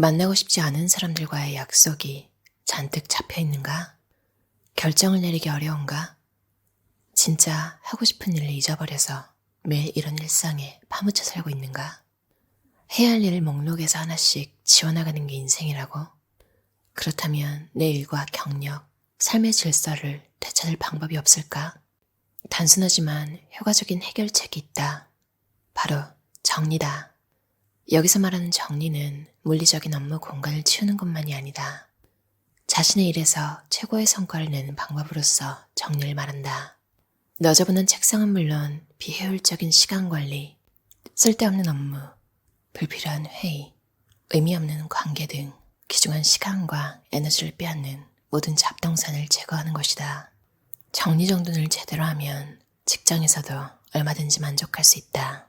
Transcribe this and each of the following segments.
만나고 싶지 않은 사람들과의 약속이 잔뜩 잡혀 있는가? 결정을 내리기 어려운가? 진짜 하고 싶은 일을 잊어버려서 매일 이런 일상에 파묻혀 살고 있는가? 해야 할 일을 목록에서 하나씩 지워나가는 게 인생이라고? 그렇다면 내 일과 경력, 삶의 질서를 되찾을 방법이 없을까? 단순하지만 효과적인 해결책이 있다. 바로 정리다. 여기서 말하는 정리는 물리적인 업무 공간을 치우는 것만이 아니다. 자신의 일에서 최고의 성과를 내는 방법으로서 정리를 말한다. 너저분한 책상은 물론 비효율적인 시간 관리, 쓸데없는 업무, 불필요한 회의, 의미 없는 관계 등 귀중한 시간과 에너지를 빼앗는 모든 잡동산을 제거하는 것이다. 정리정돈을 제대로 하면 직장에서도 얼마든지 만족할 수 있다.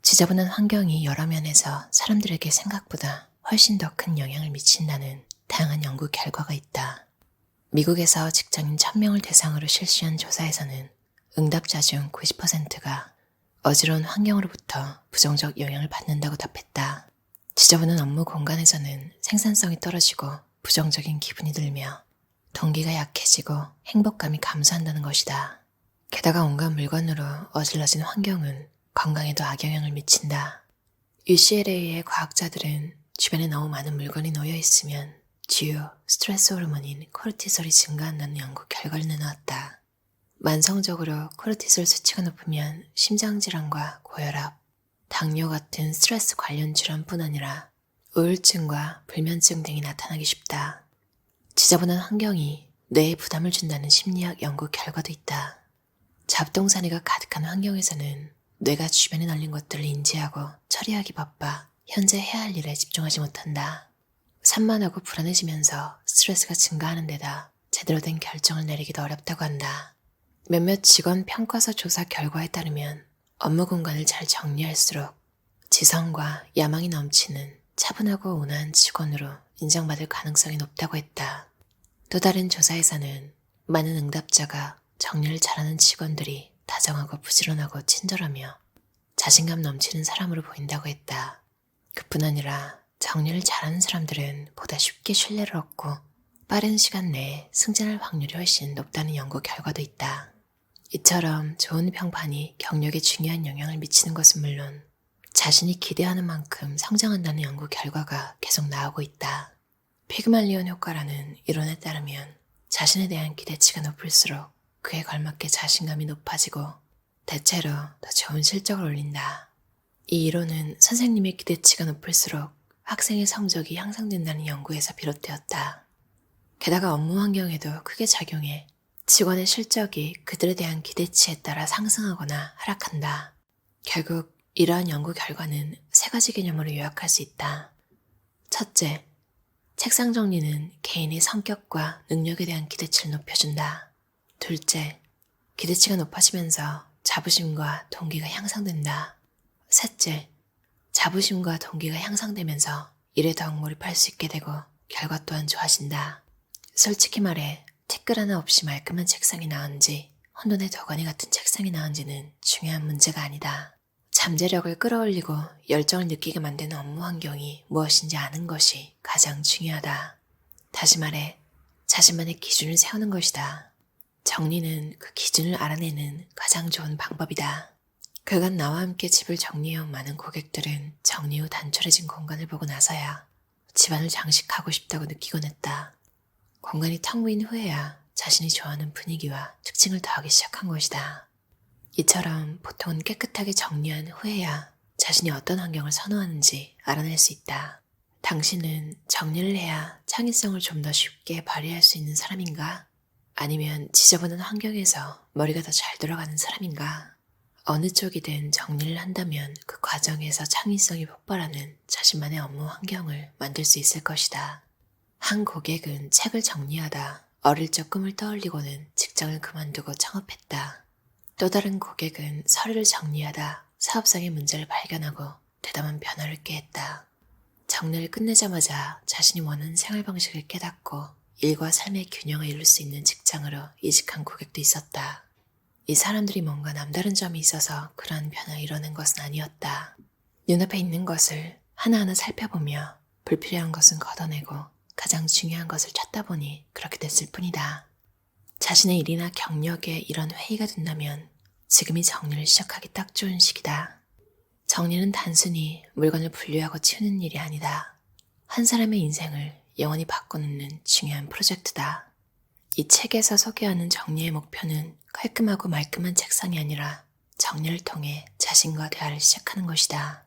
지저분한 환경이 여러 면에서 사람들에게 생각보다 훨씬 더 큰 영향을 미친다는 다양한 연구 결과가 있다. 미국에서 직장인 1000명을 대상으로 실시한 조사에서는 응답자 중 90%가 어지러운 환경으로부터 부정적 영향을 받는다고 답했다. 지저분한 업무 공간에서는 생산성이 떨어지고 부정적인 기분이 들며 동기가 약해지고 행복감이 감소한다는 것이다. 게다가 온갖 물건으로 어질러진 환경은 건강에도 악영향을 미친다. UCLA의 과학자들은 주변에 너무 많은 물건이 놓여 있으면 주요 스트레스 호르몬인 코르티솔이 증가한다는 연구 결과를 내놓았다. 만성적으로 코르티솔 수치가 높으면 심장질환과 고혈압, 당뇨 같은 스트레스 관련 질환뿐 아니라 우울증과 불면증 등이 나타나기 쉽다. 지저분한 환경이 뇌에 부담을 준다는 심리학 연구 결과도 있다. 잡동사니가 가득한 환경에서는 뇌가 주변에 널린 것들을 인지하고 처리하기 바빠 현재 해야 할 일에 집중하지 못한다. 산만하고 불안해지면서 스트레스가 증가하는 데다 제대로 된 결정을 내리기도 어렵다고 한다. 몇몇 직원 평가서 조사 결과에 따르면 업무 공간을 잘 정리할수록 지성과 야망이 넘치는 차분하고 온화한 직원으로 인정받을 가능성이 높다고 했다. 또 다른 조사에서는 많은 응답자가 정리를 잘하는 직원들이 다정하고 부지런하고 친절하며 자신감 넘치는 사람으로 보인다고 했다. 그뿐 아니라 정리를 잘하는 사람들은 보다 쉽게 신뢰를 얻고 빠른 시간 내에 승진할 확률이 훨씬 높다는 연구 결과도 있다. 이처럼 좋은 평판이 경력에 중요한 영향을 미치는 것은 물론 자신이 기대하는 만큼 성장한다는 연구 결과가 계속 나오고 있다. 피그말리온 효과라는 이론에 따르면 자신에 대한 기대치가 높을수록 그에 걸맞게 자신감이 높아지고 대체로 더 좋은 실적을 올린다. 이 이론은 선생님의 기대치가 높을수록 학생의 성적이 향상된다는 연구에서 비롯되었다. 게다가 업무 환경에도 크게 작용해 직원의 실적이 그들에 대한 기대치에 따라 상승하거나 하락한다. 결국 이러한 연구 결과는 3가지 개념으로 요약할 수 있다. 첫째, 책상 정리는 개인의 성격과 능력에 대한 기대치를 높여준다. 둘째, 기대치가 높아지면서 자부심과 동기가 향상된다. 셋째, 자부심과 동기가 향상되면서 일에 더욱 몰입할 수 있게 되고 결과 또한 좋아진다. 솔직히 말해 티끌 하나 없이 말끔한 책상이 나은지 혼돈의 덕원이 같은 책상이 나은지는 중요한 문제가 아니다. 잠재력을 끌어올리고 열정을 느끼게 만드는 업무 환경이 무엇인지 아는 것이 가장 중요하다. 다시 말해 자신만의 기준을 세우는 것이다. 정리는 그 기준을 알아내는 가장 좋은 방법이다. 그간 나와 함께 집을 정리해온 많은 고객들은 정리 후 단촐해진 공간을 보고 나서야 집안을 장식하고 싶다고 느끼곤 했다. 공간이 텅 빈 후에야 자신이 좋아하는 분위기와 특징을 더하기 시작한 것이다. 이처럼 보통은 깨끗하게 정리한 후에야 자신이 어떤 환경을 선호하는지 알아낼 수 있다. 당신은 정리를 해야 창의성을 좀 더 쉽게 발휘할 수 있는 사람인가? 아니면 지저분한 환경에서 머리가 더 잘 돌아가는 사람인가? 어느 쪽이든 정리를 한다면 그 과정에서 창의성이 폭발하는 자신만의 업무 환경을 만들 수 있을 것이다. 한 고객은 책을 정리하다 어릴 적 꿈을 떠올리고는 직장을 그만두고 창업했다. 또 다른 고객은 서류를 정리하다 사업상의 문제를 발견하고 대담한 변화를 꾀했다. 정리를 끝내자마자 자신이 원하는 생활 방식을 깨닫고 일과 삶의 균형을 이룰 수 있는 직장으로 이직한 고객도 있었다. 이 사람들이 뭔가 남다른 점이 있어서 그러한 변화를 이뤄낸 것은 아니었다. 눈앞에 있는 것을 하나하나 살펴보며 불필요한 것은 걷어내고 가장 중요한 것을 찾다 보니 그렇게 됐을 뿐이다. 자신의 일이나 경력에 이런 회의가 된다면 지금이 정리를 시작하기 딱 좋은 시기다. 정리는 단순히 물건을 분류하고 치우는 일이 아니다. 한 사람의 인생을 영원히 바꿔놓는 중요한 프로젝트다. 이 책에서 소개하는 정리의 목표는 깔끔하고 말끔한 책상이 아니라 정리를 통해 자신과 대화를 시작하는 것이다.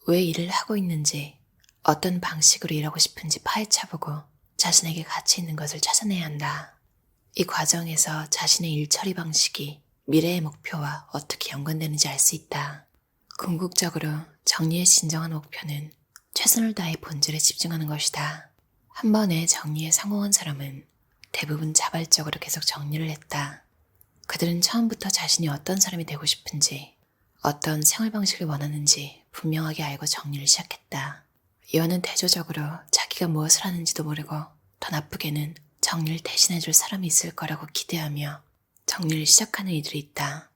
왜 일을 하고 있는지, 어떤 방식으로 일하고 싶은지 파헤쳐보고 자신에게 가치 있는 것을 찾아내야 한다. 이 과정에서 자신의 일 처리 방식이 미래의 목표와 어떻게 연관되는지 알 수 있다. 궁극적으로 정리의 진정한 목표는 최선을 다해 본질에 집중하는 것이다. 한 번에 정리에 성공한 사람은 대부분 자발적으로 계속 정리를 했다. 그들은 처음부터 자신이 어떤 사람이 되고 싶은지, 어떤 생활 방식을 원하는지 분명하게 알고 정리를 시작했다. 이와는 대조적으로 자기가 무엇을 하는지도 모르고 더 나쁘게는 정리를 대신해줄 사람이 있을 거라고 기대하며 정리를 시작하는 이들이 있다.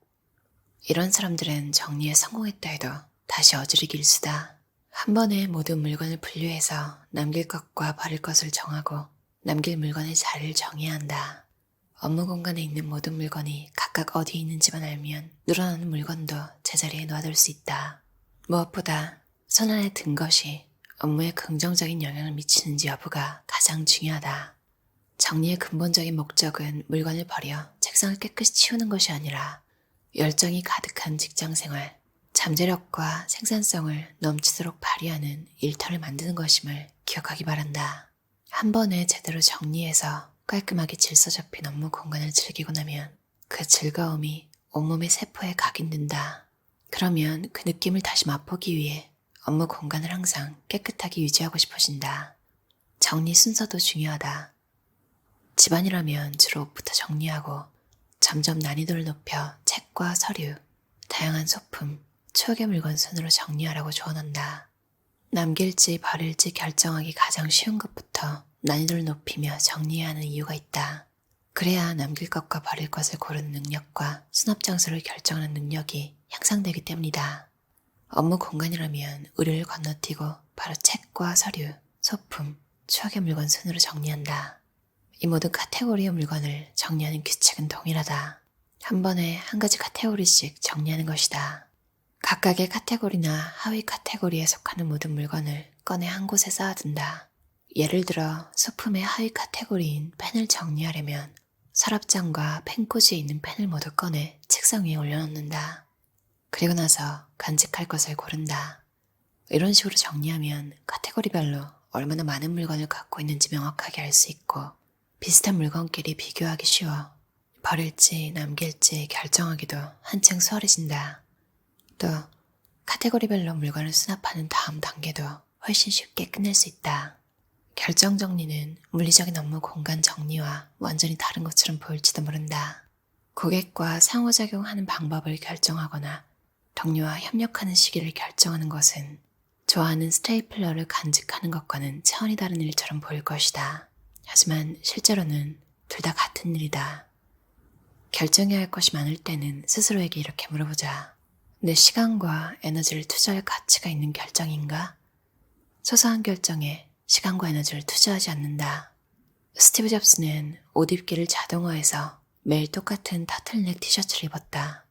이런 사람들은 정리에 성공했다 해도 다시 어지르기 일수다. 한 번에 모든 물건을 분류해서 남길 것과 버릴 것을 정하고 남길 물건의 자리를 정해야 한다. 업무 공간에 있는 모든 물건이 각각 어디에 있는지만 알면 늘어나는 물건도 제자리에 놔둘 수 있다. 무엇보다 손 안에 든 것이 업무에 긍정적인 영향을 미치는지 여부가 가장 중요하다. 정리의 근본적인 목적은 물건을 버려 책상을 깨끗이 치우는 것이 아니라 열정이 가득한 직장생활, 잠재력과 생산성을 넘치도록 발휘하는 일터를 만드는 것임을 기억하기 바란다. 한 번에 제대로 정리해서 깔끔하게 질서 잡힌 업무 공간을 즐기고 나면 그 즐거움이 온몸의 세포에 각인된다. 그러면 그 느낌을 다시 맛보기 위해 업무 공간을 항상 깨끗하게 유지하고 싶어진다. 정리 순서도 중요하다. 집안이라면 주로 옷부터 정리하고 점점 난이도를 높여 책과 서류, 다양한 소품, 추억의 물건 순으로 정리하라고 조언한다. 남길지 버릴지 결정하기 가장 쉬운 것부터 난이도를 높이며 정리해야 하는 이유가 있다. 그래야 남길 것과 버릴 것을 고르는 능력과 수납 장소를 결정하는 능력이 향상되기 때문이다. 업무 공간이라면 의류를 건너뛰고 바로 책과 서류, 소품, 추억의 물건 순으로 정리한다. 이 모든 카테고리의 물건을 정리하는 규칙은 동일하다. 한 번에 한 가지 카테고리씩 정리하는 것이다. 각각의 카테고리나 하위 카테고리에 속하는 모든 물건을 꺼내 한 곳에 쌓아둔다. 예를 들어 소품의 하위 카테고리인 펜을 정리하려면 서랍장과 펜꽂이에 있는 펜을 모두 꺼내 책상 위에 올려놓는다. 그리고 나서 간직할 것을 고른다. 이런 식으로 정리하면 카테고리별로 얼마나 많은 물건을 갖고 있는지 명확하게 알 수 있고 비슷한 물건끼리 비교하기 쉬워 버릴지 남길지 결정하기도 한층 수월해진다. 또 카테고리별로 물건을 수납하는 다음 단계도 훨씬 쉽게 끝낼 수 있다. 결정 정리는 물리적인 업무 공간 정리와 완전히 다른 것처럼 보일지도 모른다. 고객과 상호작용하는 방법을 결정하거나 동료와 협력하는 시기를 결정하는 것은 좋아하는 스테이플러를 간직하는 것과는 차원이 다른 일처럼 보일 것이다. 하지만 실제로는 둘 다 같은 일이다. 결정해야 할 것이 많을 때는 스스로에게 이렇게 물어보자. 내 시간과 에너지를 투자할 가치가 있는 결정인가? 소소한 결정에 시간과 에너지를 투자하지 않는다. 스티브 잡스는 옷 입기를 자동화해서 매일 똑같은 터틀넥 티셔츠를 입었다.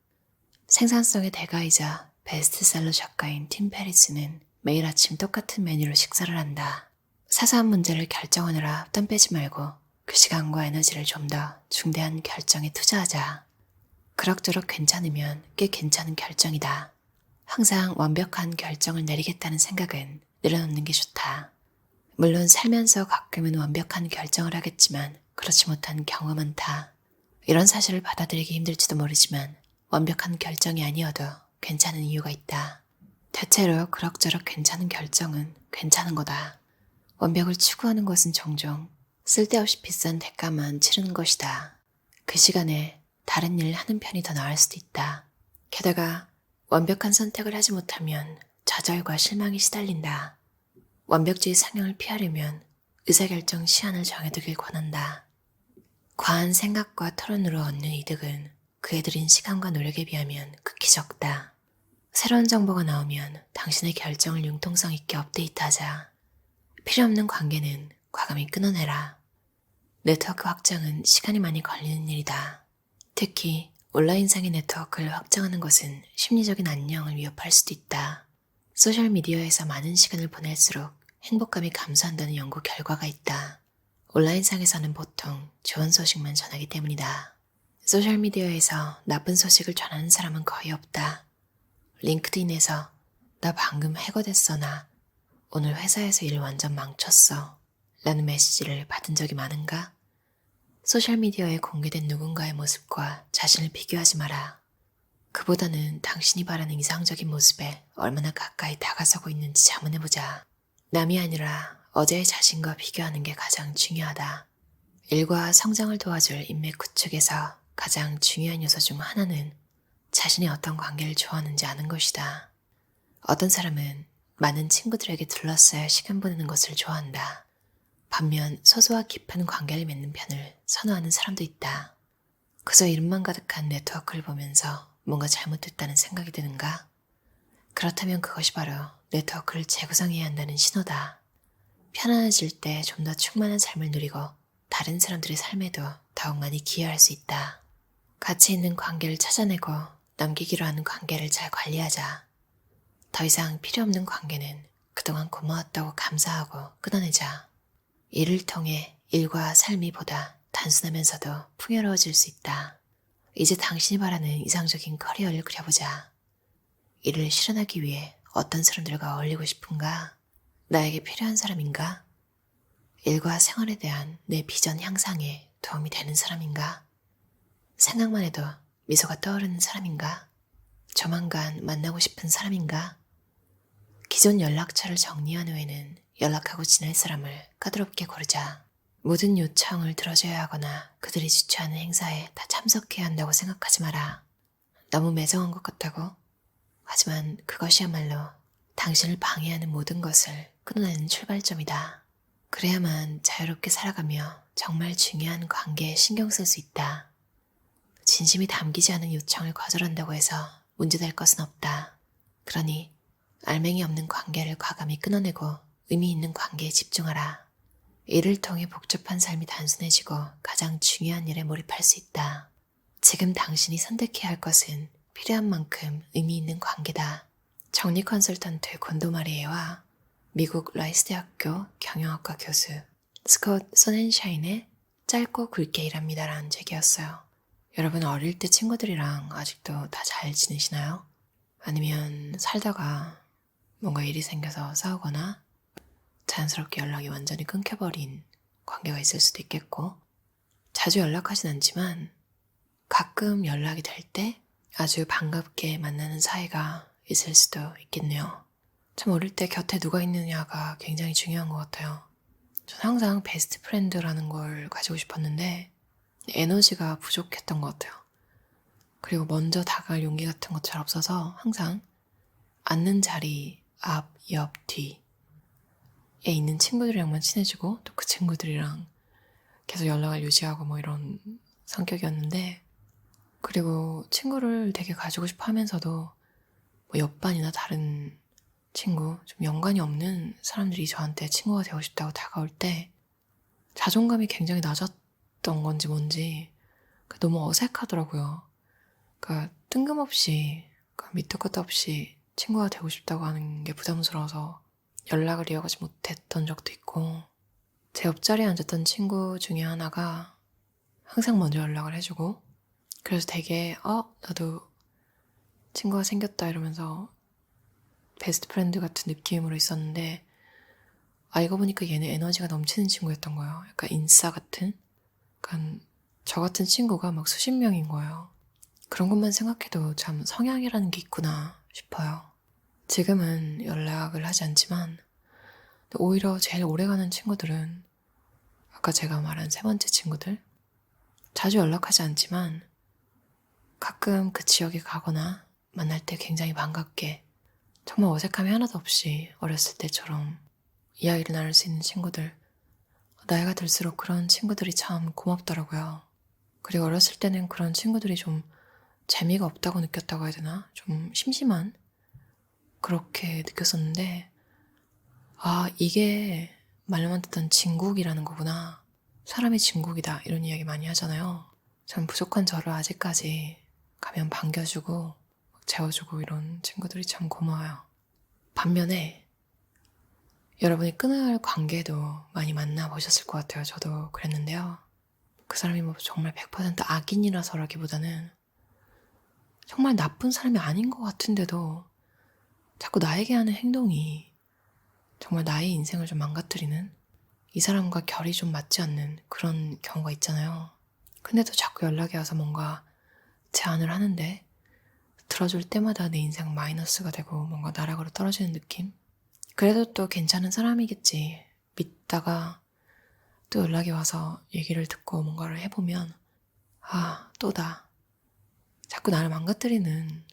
생산성의 대가이자 베스트셀러 작가인 팀 페리스는 매일 아침 똑같은 메뉴로 식사를 한다. 사소한 문제를 결정하느라 땀 빼지 말고 그 시간과 에너지를 좀 더 중대한 결정에 투자하자. 그럭저럭 괜찮으면 꽤 괜찮은 결정이다. 항상 완벽한 결정을 내리겠다는 생각은 내려놓는 게 좋다. 물론 살면서 가끔은 완벽한 결정을 하겠지만 그렇지 못한 경우가 많다. 이런 사실을 받아들이기 힘들지도 모르지만 완벽한 결정이 아니어도 괜찮은 이유가 있다. 대체로 그럭저럭 괜찮은 결정은 괜찮은 거다. 완벽을 추구하는 것은 종종 쓸데없이 비싼 대가만 치르는 것이다. 그 시간에 다른 일을 하는 편이 더 나을 수도 있다. 게다가 완벽한 선택을 하지 못하면 좌절과 실망이 시달린다. 완벽주의 상향을 피하려면 의사결정 시한을 정해두길 권한다. 과한 생각과 토론으로 얻는 이득은 그에 들인 시간과 노력에 비하면 극히 적다. 새로운 정보가 나오면 당신의 결정을 융통성 있게 업데이트하자. 필요 없는 관계는 과감히 끊어내라. 네트워크 확장은 시간이 많이 걸리는 일이다. 특히 온라인상의 네트워크를 확장하는 것은 심리적인 안녕을 위협할 수도 있다. 소셜미디어에서 많은 시간을 보낼수록 행복감이 감소한다는 연구 결과가 있다. 온라인상에서는 보통 좋은 소식만 전하기 때문이다. 소셜미디어에서 나쁜 소식을 전하는 사람은 거의 없다. 링크드인에서 나 방금 해고됐어 나 오늘 회사에서 일 완전 망쳤어 라는 메시지를 받은 적이 많은가? 소셜미디어에 공개된 누군가의 모습과 자신을 비교하지 마라. 그보다는 당신이 바라는 이상적인 모습에 얼마나 가까이 다가서고 있는지 자문해보자. 남이 아니라 어제의 자신과 비교하는 게 가장 중요하다. 일과 성장을 도와줄 인맥 구축에서 가장 중요한 요소 중 하나는 자신이 어떤 관계를 좋아하는지 아는 것이다. 어떤 사람은 많은 친구들에게 둘러싸여 시간 보내는 것을 좋아한다. 반면 소소와 깊은 관계를 맺는 편을 선호하는 사람도 있다. 그저 이름만 가득한 네트워크를 보면서 뭔가 잘못됐다는 생각이 드는가? 그렇다면 그것이 바로 네트워크를 재구성해야 한다는 신호다. 편안해질 때 좀 더 충만한 삶을 누리고 다른 사람들의 삶에도 더욱 많이 기여할 수 있다. 가치 있는 관계를 찾아내고 남기기로 하는 관계를 잘 관리하자. 더 이상 필요 없는 관계는 그동안 고마웠다고 감사하고 끊어내자. 이를 통해 일과 삶이 보다 단순하면서도 풍요로워질 수 있다. 이제 당신이 바라는 이상적인 커리어를 그려보자. 이를 실현하기 위해 어떤 사람들과 어울리고 싶은가? 나에게 필요한 사람인가? 일과 생활에 대한 내 비전 향상에 도움이 되는 사람인가? 생각만 해도 미소가 떠오르는 사람인가? 조만간 만나고 싶은 사람인가? 기존 연락처를 정리한 후에는 연락하고 지낼 사람을 까다롭게 고르자. 모든 요청을 들어줘야 하거나 그들이 주최하는 행사에 다 참석해야 한다고 생각하지 마라. 너무 매정한 것 같다고? 하지만 그것이야말로 당신을 방해하는 모든 것을 끊어내는 출발점이다. 그래야만 자유롭게 살아가며 정말 중요한 관계에 신경 쓸 수 있다. 진심이 담기지 않은 요청을 거절한다고 해서 문제될 것은 없다. 그러니 알맹이 없는 관계를 과감히 끊어내고 의미 있는 관계에 집중하라. 이를 통해 복잡한 삶이 단순해지고 가장 중요한 일에 몰입할 수 있다. 지금 당신이 선택해야 할 것은 필요한 만큼 의미 있는 관계다. 정리 컨설턴트 곤도 마리에와 미국 라이스 대학교 경영학과 교수 스콧 소넨샤인의 짧고 굵게 일합니다라는 책이었어요. 여러분 어릴 때 친구들이랑 아직도 다 잘 지내시나요? 아니면 살다가 뭔가 일이 생겨서 싸우거나 자연스럽게 연락이 완전히 끊겨버린 관계가 있을 수도 있겠고, 자주 연락하진 않지만 가끔 연락이 될 때 아주 반갑게 만나는 사이가 있을 수도 있겠네요. 참 어릴 때 곁에 누가 있느냐가 굉장히 중요한 것 같아요. 저는 항상 베스트 프렌드라는 걸 가지고 싶었는데 에너지가 부족했던 것 같아요. 그리고 먼저 다가갈 용기 같은 것 잘 없어서 항상 앉는 자리 앞, 옆, 뒤에 있는 친구들이랑만 친해지고 또 그 친구들이랑 계속 연락을 유지하고 뭐 이런 성격이었는데, 그리고 친구를 되게 가지고 싶어 하면서도 뭐 옆반이나 다른 친구, 좀 연관이 없는 사람들이 저한테 친구가 되고 싶다고 다가올 때 자존감이 굉장히 낮았던 건지 뭔지 너무 어색하더라고요. 그러니까 뜬금없이 밑도 끝도 없이 친구가 되고 싶다고 하는 게 부담스러워서 연락을 이어가지 못했던 적도 있고, 제 옆자리에 앉았던 친구 중에 하나가 항상 먼저 연락을 해주고, 그래서 되게 나도 친구가 생겼다 이러면서 베스트 프렌드 같은 느낌으로 있었는데, 알고 보니까 얘는 에너지가 넘치는 친구였던 거예요. 약간 인싸 같은? 약간 저 같은 친구가 막 수십 명인 거예요. 그런 것만 생각해도 참 성향이라는 게 있구나 싶어요. 지금은 연락을 하지 않지만 오히려 제일 오래가는 친구들은 아까 제가 말한 세 번째 친구들, 자주 연락하지 않지만 가끔 그 지역에 가거나 만날 때 굉장히 반갑게 정말 어색함이 하나도 없이 어렸을 때처럼 이야기를 나눌 수 있는 친구들, 나이가 들수록 그런 친구들이 참 고맙더라고요. 그리고 어렸을 때는 그런 친구들이 좀 재미가 없다고 느꼈다고 해야 되나? 좀 심심한? 그렇게 느꼈었는데, 이게 말로만 듣던 진국이라는 거구나. 사람이 진국이다 이런 이야기 많이 하잖아요. 전 부족한 저를 아직까지 가면 반겨주고 재워주고 이런 친구들이 참 고마워요. 반면에 여러분이 끊어야 할 관계도 많이 만나보셨을 것 같아요. 저도 그랬는데요. 그 사람이 뭐 정말 100% 악인이라서라기보다는 정말 나쁜 사람이 아닌 것 같은데도 자꾸 나에게 하는 행동이 정말 나의 인생을 좀 망가뜨리는, 이 사람과 결이 좀 맞지 않는 그런 경우가 있잖아요. 근데도 자꾸 연락이 와서 뭔가 제안을 하는데 들어줄 때마다 내 인생 마이너스가 되고 뭔가 나락으로 떨어지는 느낌? 그래도 또 괜찮은 사람이겠지 믿다가 또 연락이 와서 얘기를 듣고 뭔가를 해보면 또다. 자꾸 나를 망가뜨리는,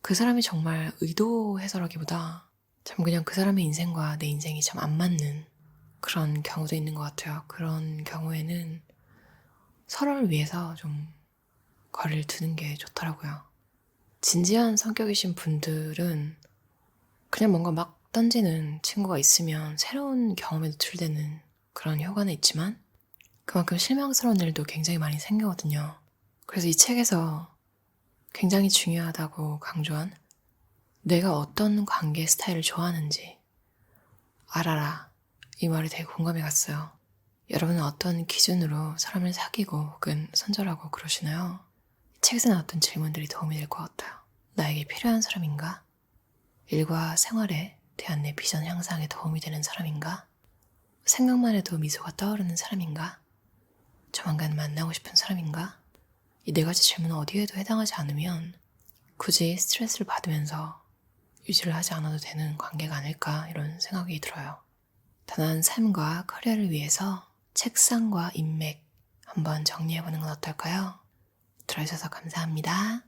그 사람이 정말 의도해서라기보다 참 그냥 그 사람의 인생과 내 인생이 참 안 맞는 그런 경우도 있는 것 같아요. 그런 경우에는 서로를 위해서 좀 거리를 두는 게 좋더라고요. 진지한 성격이신 분들은 그냥 뭔가 막 던지는 친구가 있으면 새로운 경험에 노출되는 그런 효과는 있지만 그만큼 실망스러운 일도 굉장히 많이 생기거든요. 그래서 이 책에서 굉장히 중요하다고 강조한 내가 어떤 관계 스타일을 좋아하는지 알아라. 이 말이 되게 공감이 갔어요. 여러분은 어떤 기준으로 사람을 사귀고 혹은 선절하고 그러시나요? 이 책에서 나왔던 질문들이 도움이 될 것 같아요. 나에게 필요한 사람인가? 일과 생활에 대한 내 비전 향상에 도움이 되는 사람인가? 생각만 해도 미소가 떠오르는 사람인가? 조만간 만나고 싶은 사람인가? 이 네 가지 질문은 어디에도 해당하지 않으면 굳이 스트레스를 받으면서 유지를 하지 않아도 되는 관계가 아닐까 이런 생각이 들어요. 단아한 삶과 커리어를 위해서 책상과 인맥 한번 정리해보는 건 어떨까요? 들어주셔서 감사합니다.